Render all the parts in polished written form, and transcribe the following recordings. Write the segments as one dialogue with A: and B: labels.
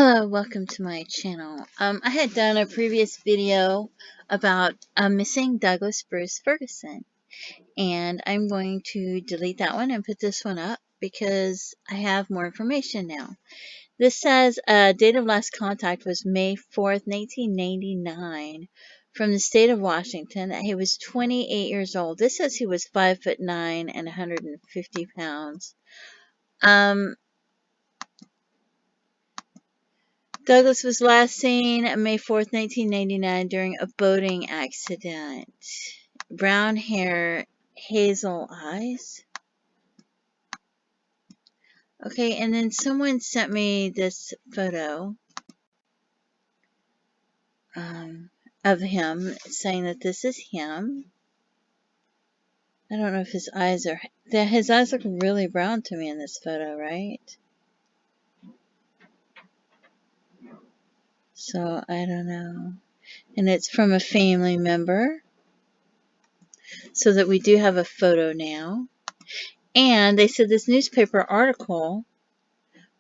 A: Hello, welcome to my channel. I had done a previous video about a missing Douglas Bruce Ferguson, and I'm going to delete that one and put this one up because I have more information now. This says date of last contact was May 4th, 1999 from the state of Washington. He was 28 years old. This says he was 5'9" and 150 pounds. Douglas was last seen May 4th, 1999 during a boating accident. Brown hair, hazel eyes. Okay, and then someone sent me this photo of him saying that this is him. I don't know if his eyes are... His eyes look really brown to me in this photo, right? So, I don't know. And it's from a family member. So that we do have a photo now. And they said this newspaper article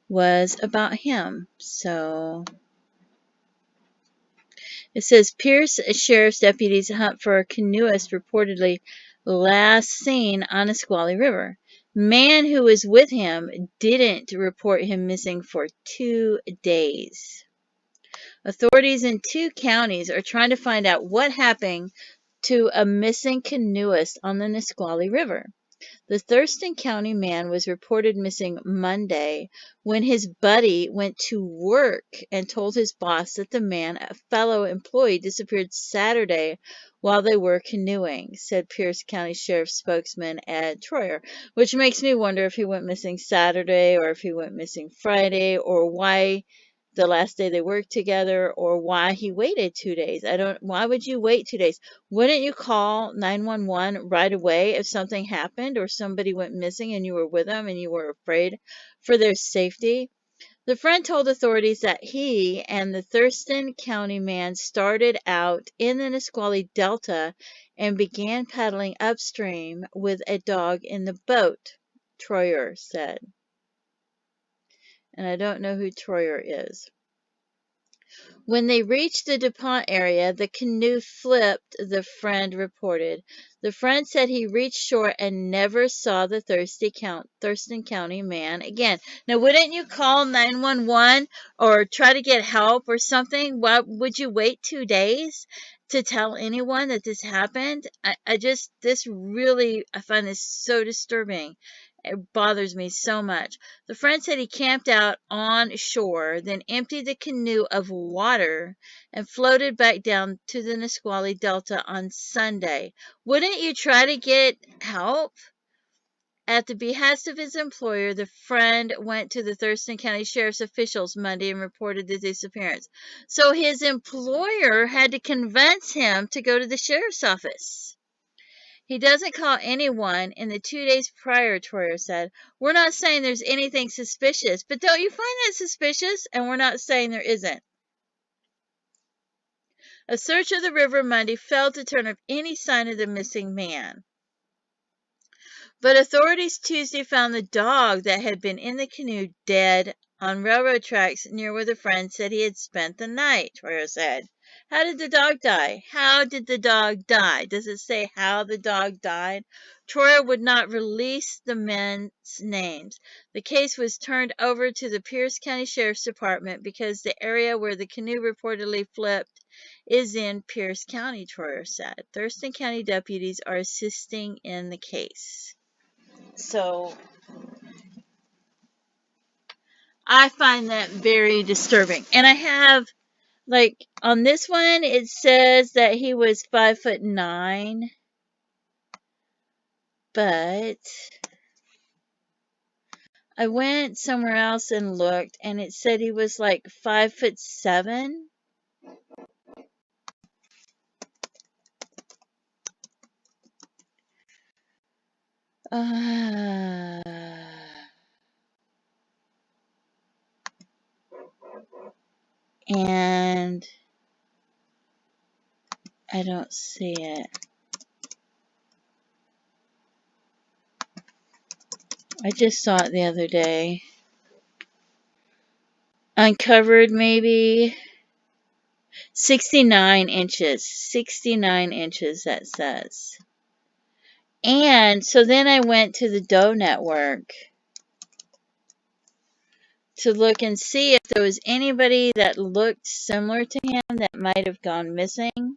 A: was about him. So it says Pierce Sheriff's deputies hunt for a canoeist reportedly last seen on Nisqually River. Man who was with him didn't report him missing for 2 days. Authorities in 2 counties are trying to find out what happened to a missing canoeist on the Nisqually River. The Thurston County man was reported missing Monday when his buddy went to work and told his boss that the man, a fellow employee, disappeared Saturday while they were canoeing, said Pierce County Sheriff's spokesman Ed Troyer, which makes me wonder if he went missing Saturday or if he went missing Friday or why the last day they worked together or why he waited 2 days. Why would you wait 2 days? Wouldn't you call 911 right away if something happened or somebody went missing and you were with them and you were afraid for their safety? The friend told authorities that he and the Thurston County man started out in the Nisqually Delta and began paddling upstream with a dog in the boat, Troyer said. And I don't know who Troyer is. When they reached the DuPont area, the canoe flipped, the friend reported. The friend said he reached shore and never saw the Thurston County man again. Now, wouldn't you call 911 or try to get help or something? Why would you wait 2 days to tell anyone that this happened? I find this so disturbing. It bothers me so much. The friend said he camped out on shore, then emptied the canoe of water and floated back down to the Nisqually Delta on Sunday. Wouldn't you try to get help? At the behest of his employer, the friend went to the Thurston County Sheriff's officials Monday and reported the disappearance. So his employer had to convince him to go to the sheriff's office. He doesn't call anyone in the 2 days prior, Troyer said. We're not saying there's anything suspicious, but don't you find that suspicious? And we're not saying there isn't. A search of the river Monday failed to turn up any sign of the missing man. But authorities Tuesday found the dog that had been in the canoe dead on railroad tracks near where the friend said he had spent the night, Troyer said. How did the dog die? How did the dog die? Does it say how the dog died? Troyer would not release the men's names. The case was turned over to the Pierce County Sheriff's Department because the area where the canoe reportedly flipped is in Pierce County, Troyer said. Thurston County deputies are assisting in the case. So I find that very disturbing. And I have, like, on this one, it says that he was 5'9", but I went somewhere else and looked, and it said he was like 5'7". And I don't see it. I just saw it the other day. uncovered maybe 69 inches. 69 inches, that says. And so then I went to the Doe Network to look and see if there was anybody that looked similar to him that might have gone missing.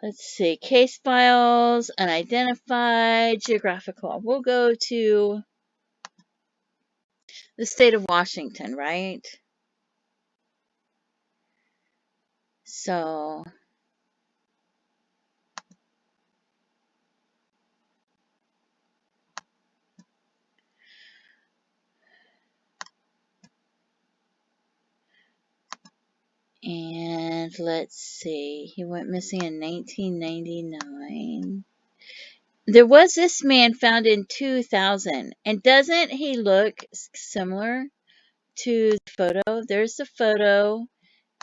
A: Let's see. Case files, unidentified, geographical. We'll go to the state of Washington, right? So, and let's see. He went missing in 1999. There was this man found in 2000. And doesn't he look similar to the photo? There's the photo,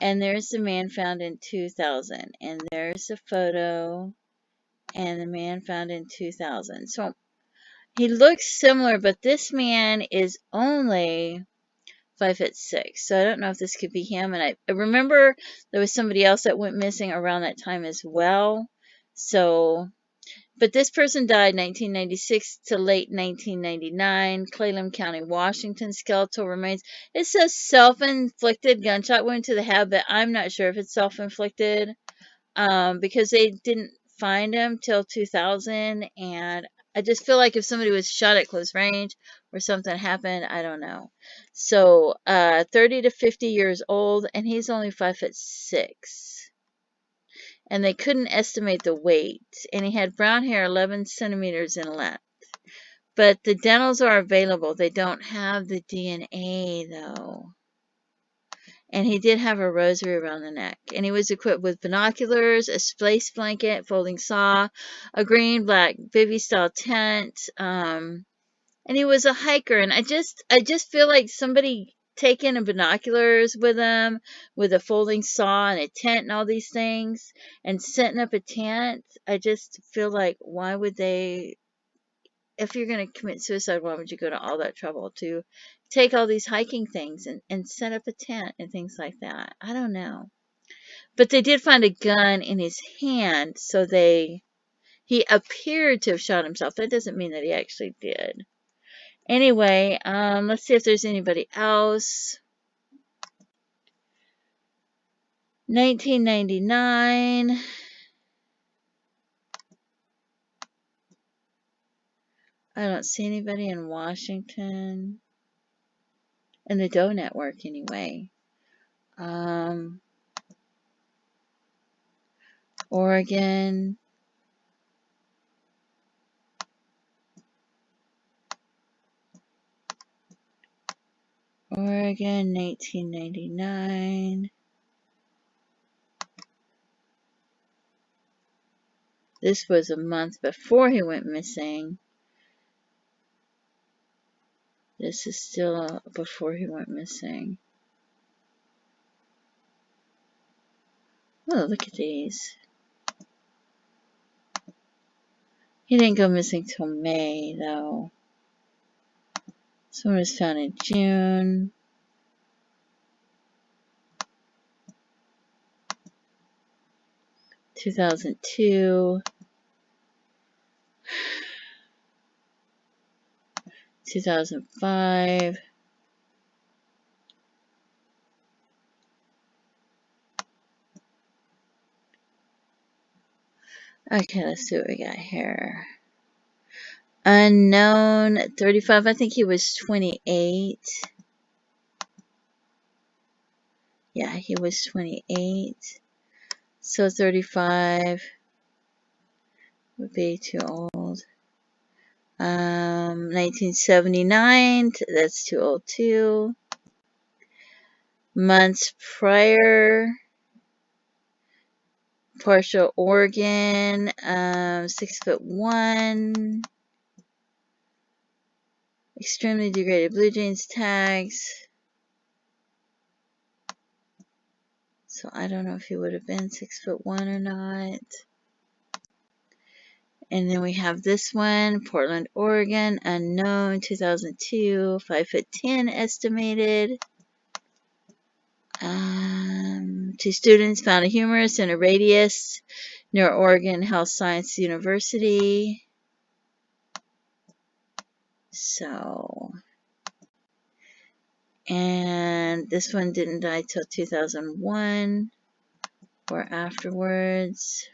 A: and there's the man found in 2000. And there's the photo, and the man found in 2000. So he looks similar, but this man is only 5'6". So I don't know if this could be him. And I remember there was somebody else that went missing around that time as well. So, but this person died 1996 to late 1999. Clallam County, Washington. Skeletal remains. It says self-inflicted gunshot wound to the head, but I'm not sure if it's self-inflicted. Because they didn't find him till 2000, and I just feel like if somebody was shot at close range or something happened, I don't know. So, 30 to 50 years old, and he's only 5'6". And they couldn't estimate the weight, and he had brown hair 11 centimeters in length. But the dentals are available. They don't have the DNA, though. And he did have a rosary around the neck. And he was equipped with binoculars, a space blanket, folding saw, a green black bivy style tent. And he was a hiker. And I just feel like somebody taking a binoculars with him, with a folding saw and a tent and all these things, and setting up a tent. I just feel like, why would they? If you're going to commit suicide, why would you go to all that trouble to take all these hiking things and set up a tent and things like that? I don't know. But they did find a gun in his hand, so he appeared to have shot himself. That doesn't mean that he actually did. Anyway, let's see if there's anybody else. 1999. I don't see anybody in Washington. In the Doe Network, anyway. Oregon. Oregon, 1999. This was a month before he went missing. This is still before he went missing. Oh, look at these. He didn't go missing till May, though. This one was found in June. – 2002. 2005. Okay, let's see what we got here. Unknown, 35. I think he was 28. Yeah, he was 28. So 35 would be too old. 1979, that's too old too. Months prior, partial organ, 6'1", extremely degraded blue jeans tags. So I don't know if he would have been 6'1" or not. And then we have this one, Portland, Oregon, unknown, 2002, 5'10" estimated. 2 students found a humerus and a radius near Oregon Health Science University. So, and this one didn't die till 2001 or afterwards.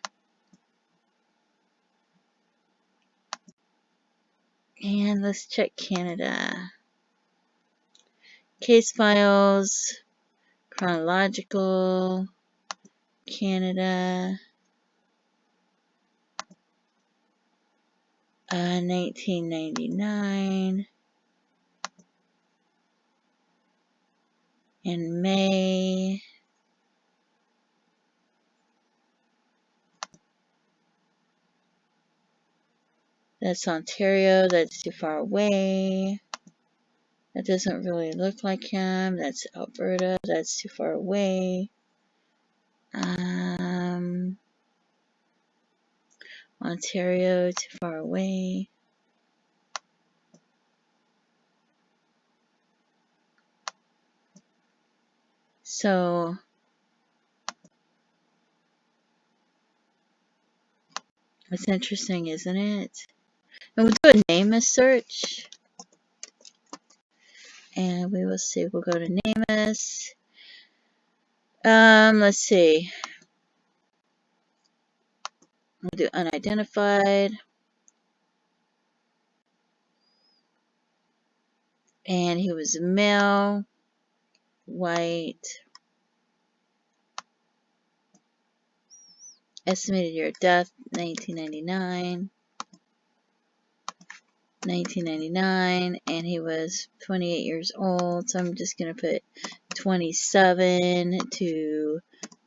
A: And let's check Canada. Case files, chronological, Canada, 1999, in May. That's Ontario, that's too far away. That doesn't really look like him. That's Alberta, that's too far away. Ontario, too far away. So, it's interesting, isn't it? And we'll do a NamUs search. And we will see. We'll go to NamUs. Let's see. We'll do unidentified. And he was a male, white. Estimated year of death, 1999. 1999, and he was 28 years old, so I'm just going to put 27 to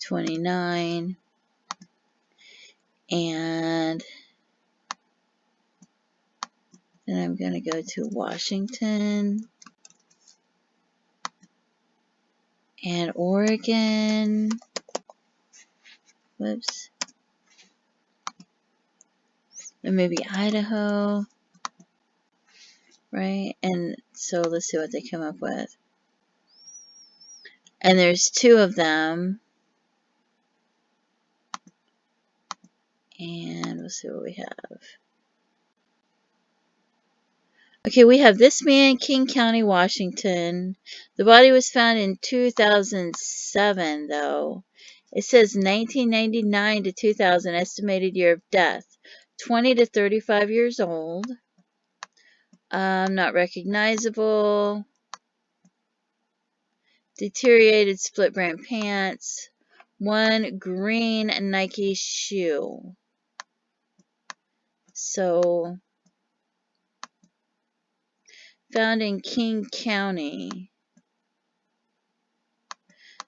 A: 29, and then I'm going to go to Washington and Oregon, whoops, and maybe Idaho, right? And so let's see what they come up with. And there's 2 of them. And we'll see what we have. Okay, we have this man, King County, Washington. The body was found in 2007, though. It says 1999 to 2000, estimated year of death. 20 to 35 years old. Not recognizable. Deteriorated split brand pants. 1 green Nike shoe. So, found in King County.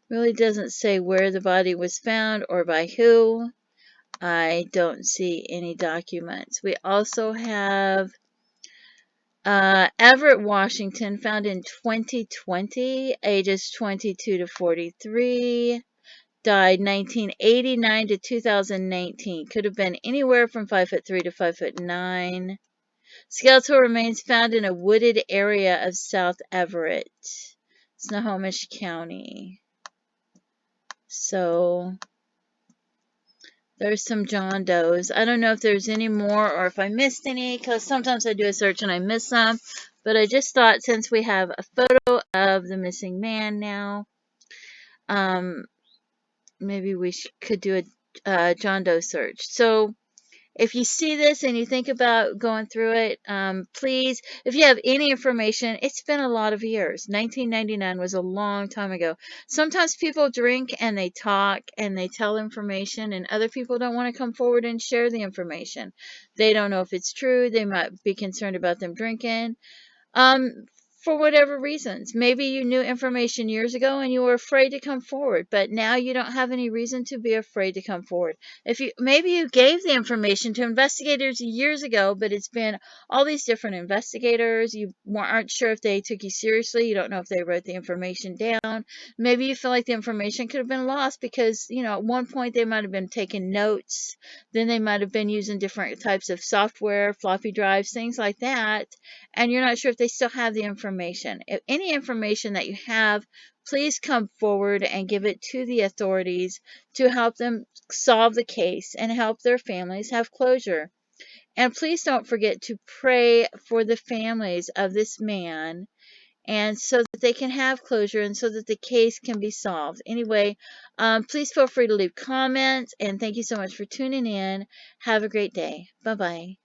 A: Really doesn't say where the body was found or by who. I don't see any documents. We also have Everett, Washington, found in 2020, ages 22 to 43. Died 1989 to 2019. Could have been anywhere from 5'3" to 5'9". Skeletal remains found in a wooded area of South Everett, Snohomish County. So, there's some John Does. I don't know if there's any more or if I missed any, because sometimes I do a search and I miss some. But I just thought, since we have a photo of the missing man now, maybe we could do a John Doe search. So, if you see this and you think about going through it, please, if you have any information, it's been a lot of years. 1999 was a long time ago. Sometimes people drink and they talk and they tell information, and other people don't want to come forward and share the information. They don't know if it's true. They might be concerned about them drinking. for whatever reasons. Maybe you knew information years ago and you were afraid to come forward, but now you don't have any reason to be afraid to come forward. Maybe you gave the information to investigators years ago, but it's been all these different investigators. You aren't sure if they took you seriously. You don't know if they wrote the information down. Maybe you feel like the information could have been lost because, at one point they might have been taking notes. Then they might have been using different types of software, floppy drives, things like that, and you're not sure if they still have the information. If any information that you have, please come forward and give it to the authorities to help them solve the case and help their families have closure. And please don't forget to pray for the families of this man, and so that they can have closure and so that the case can be solved. Anyway, please feel free to leave comments, and thank you so much for tuning in. Have a great day. Bye-bye.